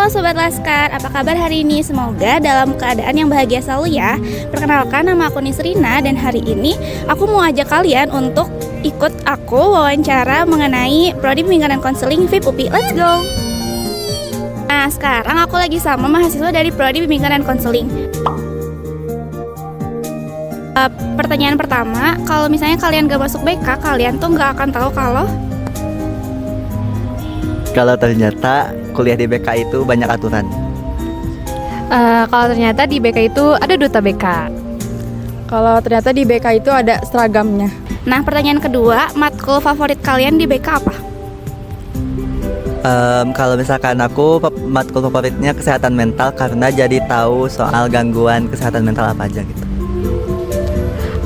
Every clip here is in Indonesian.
Halo Sobat Laskar, apa kabar hari ini? Semoga dalam keadaan yang bahagia selalu ya. Perkenalkan, nama aku Nisrina dan hari ini aku mau ajak kalian untuk ikut aku wawancara mengenai Prodi Pembimbingan dan Konseling FIP UPI. Let's go! Nah, sekarang aku lagi sama mahasiswa dari Prodi Pembimbingan dan Konseling. Pertanyaan pertama, kalau misalnya kalian gak masuk BK, kalian tuh gak akan tahu kalau ternyata kuliah di BK itu banyak aturan. Kalau ternyata di BK itu ada duta BK. Kalau ternyata di BK itu ada seragamnya. Nah, pertanyaan kedua, matkul favorit kalian di BK apa? Kalau misalkan aku matkul favoritnya kesehatan mental karena jadi tahu soal gangguan kesehatan mental apa aja gitu.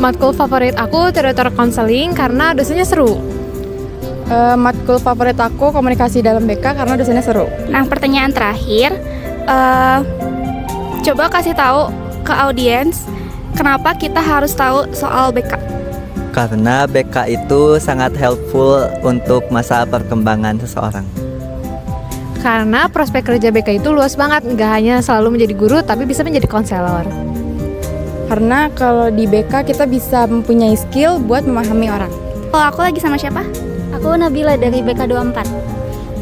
Matkul favorit aku teori konseling karena dosennya seru. Matkul favorit aku komunikasi dalam BK karena dosennya seru. Nah, pertanyaan terakhir, coba kasih tahu ke audiens kenapa kita harus tahu soal BK. Karena BK itu sangat helpful untuk masa perkembangan seseorang. Karena prospek kerja BK itu luas banget, nggak hanya selalu menjadi guru tapi bisa menjadi konselor. Karena kalau di BK kita bisa mempunyai skill buat memahami orang. Oh, aku lagi sama siapa? Aku Nabila dari BK 24.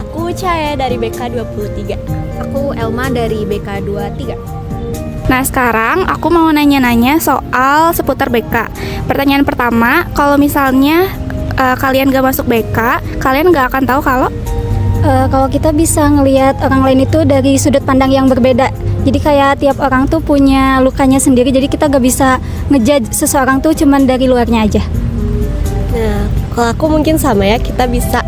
Aku Caya dari BK 23. Aku Elma dari BK 23. Nah, sekarang aku mau nanya-nanya soal seputar BK. Pertanyaan pertama, kalau misalnya kalian gak masuk BK, kalian gak akan tahu kalau kita bisa ngelihat orang lain itu dari sudut pandang yang berbeda. Jadi kayak tiap orang tuh punya lukanya sendiri. Jadi kita gak bisa ngejudge seseorang tuh cuman dari luarnya aja. Nah, kalau aku mungkin sama ya, kita bisa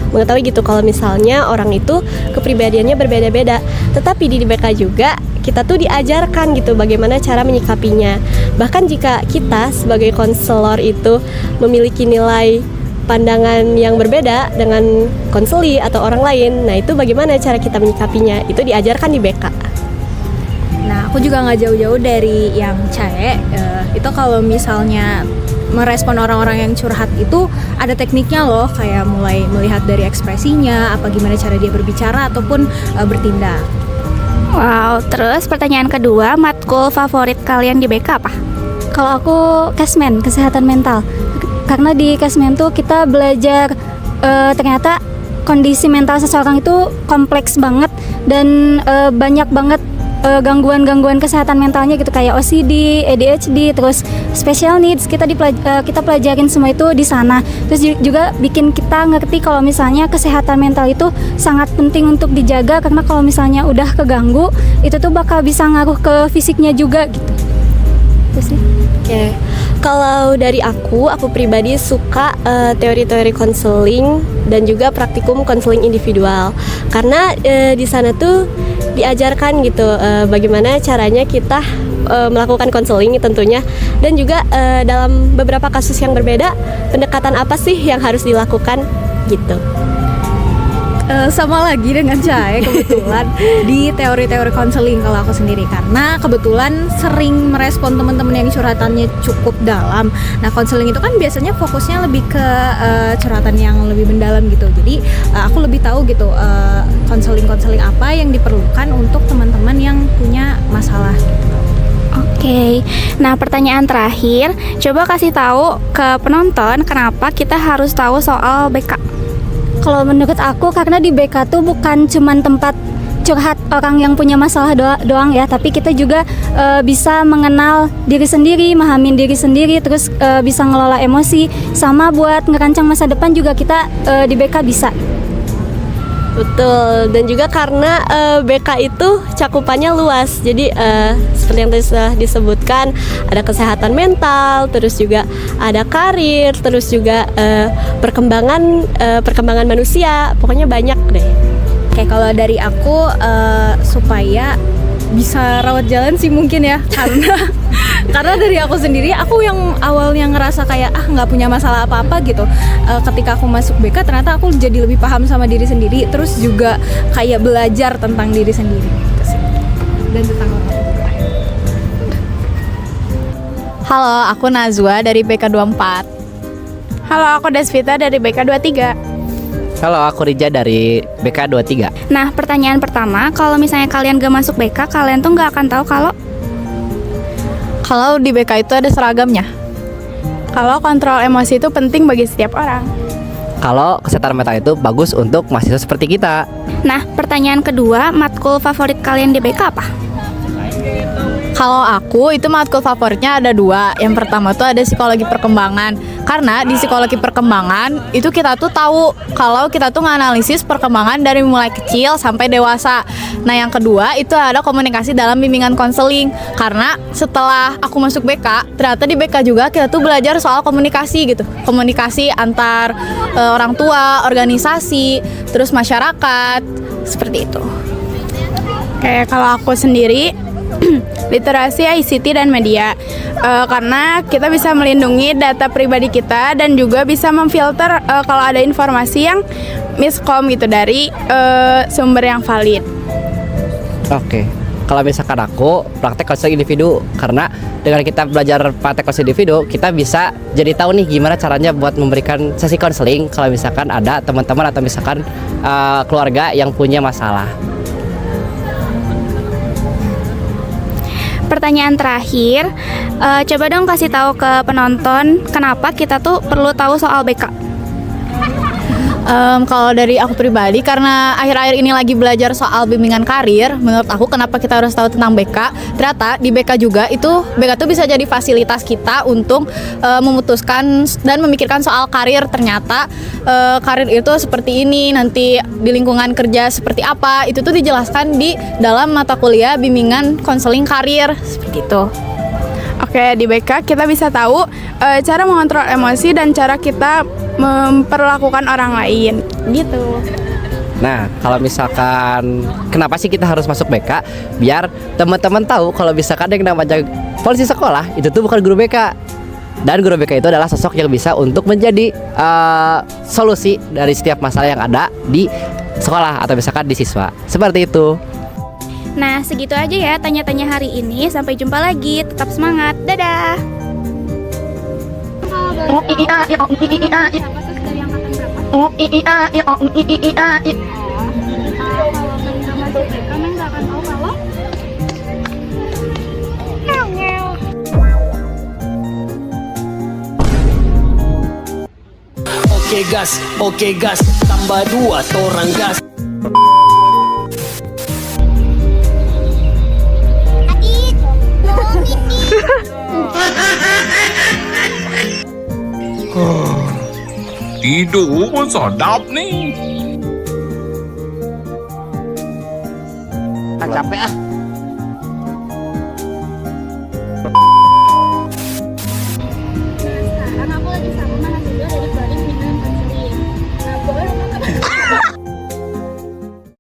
mengetahui gitu kalau misalnya orang itu kepribadiannya berbeda-beda. Tetapi di BK juga kita tuh diajarkan gitu bagaimana cara menyikapinya. Bahkan jika kita sebagai konselor itu memiliki nilai pandangan yang berbeda dengan konseli atau orang lain, nah itu bagaimana cara kita menyikapinya, itu diajarkan di BK. Nah, aku juga nggak jauh-jauh dari yang Cae. Itu kalau misalnya merespon orang-orang yang curhat itu ada tekniknya loh, kayak mulai melihat dari ekspresinya, apa gimana cara dia berbicara ataupun bertindak. Wow, terus pertanyaan kedua, matkul favorit kalian di BK apa? Kalau aku Kesmen, kesehatan mental. Karena di Kesmen tuh kita belajar ternyata kondisi mental seseorang itu kompleks banget dan banyak banget gangguan-gangguan kesehatan mentalnya gitu, kayak OCD, ADHD, terus special needs. Kita pelajarin semua itu di sana. Terus juga bikin kita ngerti kalau misalnya kesehatan mental itu sangat penting untuk dijaga, karena kalau misalnya udah keganggu itu tuh bakal bisa ngaruh ke fisiknya juga gitu. Terus sih. Oke. Kalau dari aku pribadi suka teori-teori konseling dan juga praktikum konseling individual. Karena di sana tuh diajarkan gitu bagaimana caranya kita melakukan konseling tentunya, dan juga dalam beberapa kasus yang berbeda pendekatan apa sih yang harus dilakukan gitu. Sama lagi dengan Cai kebetulan di teori-teori konseling kalau aku sendiri, karena kebetulan sering merespon teman-teman yang curhatannya cukup dalam. Nah, konseling itu kan biasanya fokusnya lebih ke curhatan yang lebih mendalam gitu. Jadi aku lebih tahu gitu konseling apa yang diperlukan untuk teman-teman yang punya masalah gitu. Oke, nah pertanyaan terakhir, coba kasih tahu ke penonton kenapa kita harus tahu soal BK. Kalau menurut aku, karena di BK tuh bukan cuman tempat curhat orang yang punya masalah doang ya, tapi kita juga bisa mengenal diri sendiri, memahami diri sendiri, terus bisa ngelola emosi, sama buat ngerancang masa depan juga kita di BK bisa. Betul, dan juga karena BK itu cakupannya luas. Jadi seperti yang tadi sudah disebutkan, ada kesehatan mental, terus juga ada karir, terus juga perkembangan manusia. Pokoknya banyak deh. Oke, kalau dari aku supaya bisa rawat jalan sih mungkin ya, karena dari aku sendiri, aku yang awalnya ngerasa kayak nggak punya masalah apa-apa gitu, ketika aku masuk BK ternyata aku jadi lebih paham sama diri sendiri, terus juga kayak belajar tentang diri sendiri gitu sih, dan tentang orang. Halo, aku Nazwa dari BK 24. Halo, aku Desvita dari BK 23. Halo, aku Rija dari BK 23. Nah, pertanyaan pertama, kalau misalnya kalian gak masuk BK, kalian tuh gak akan tahu kalau di BK itu ada seragamnya. Kalau kontrol emosi itu penting bagi setiap orang. Kalau kesehatan mental itu bagus untuk mahasiswa seperti kita. Nah, pertanyaan kedua, matkul favorit kalian di BK apa? Kalau aku itu matkul favoritnya ada 2. Yang pertama tuh ada psikologi perkembangan. Karena di psikologi perkembangan itu kita tuh tahu kalau kita tuh nganalisis perkembangan dari mulai kecil sampai dewasa. Nah, yang kedua itu ada komunikasi dalam bimbingan konseling. Karena setelah aku masuk BK, ternyata di BK juga kita tuh belajar soal komunikasi gitu. Komunikasi antar orang tua, organisasi, terus masyarakat, seperti itu. Kayak kalau aku sendiri literasi ICT dan media, karena kita bisa melindungi data pribadi kita dan juga bisa memfilter kalau ada informasi yang miskom gitu dari sumber yang valid. Oke. Kalau misalkan aku praktek konseling individu, karena dengan kita belajar praktek konseling individu, kita bisa jadi tahu nih gimana caranya buat memberikan sesi konseling kalau misalkan ada teman-teman atau misalkan keluarga yang punya masalah. Pertanyaan terakhir, coba dong kasih tahu ke penonton kenapa kita tuh perlu tahu soal BK. Kalau dari aku pribadi, karena akhir-akhir ini lagi belajar soal bimbingan karir, menurut aku kenapa kita harus tahu tentang BK. Ternyata di BK juga itu, BK tuh bisa jadi fasilitas kita untuk memutuskan dan memikirkan soal karir. Ternyata karir itu seperti ini, nanti di lingkungan kerja seperti apa, itu tuh dijelaskan di dalam mata kuliah bimbingan konseling karir, seperti itu. Oke, di BK kita bisa tahu cara mengontrol emosi dan cara kita memperlakukan orang lain gitu. Nah, kalau misalkan kenapa sih kita harus masuk BK? Biar teman-teman tahu kalau misalkan yang namanya polisi sekolah itu tuh bukan guru BK. Dan guru BK itu adalah sosok yang bisa untuk menjadi solusi dari setiap masalah yang ada di sekolah atau misalkan di siswa. Seperti itu. Nah, segitu aja ya tanya-tanya hari ini. Sampai jumpa lagi. Tetap semangat. Dadah. Oke gas, tambah 2 torang gas. Tidur pun sedap nih. Capek ah.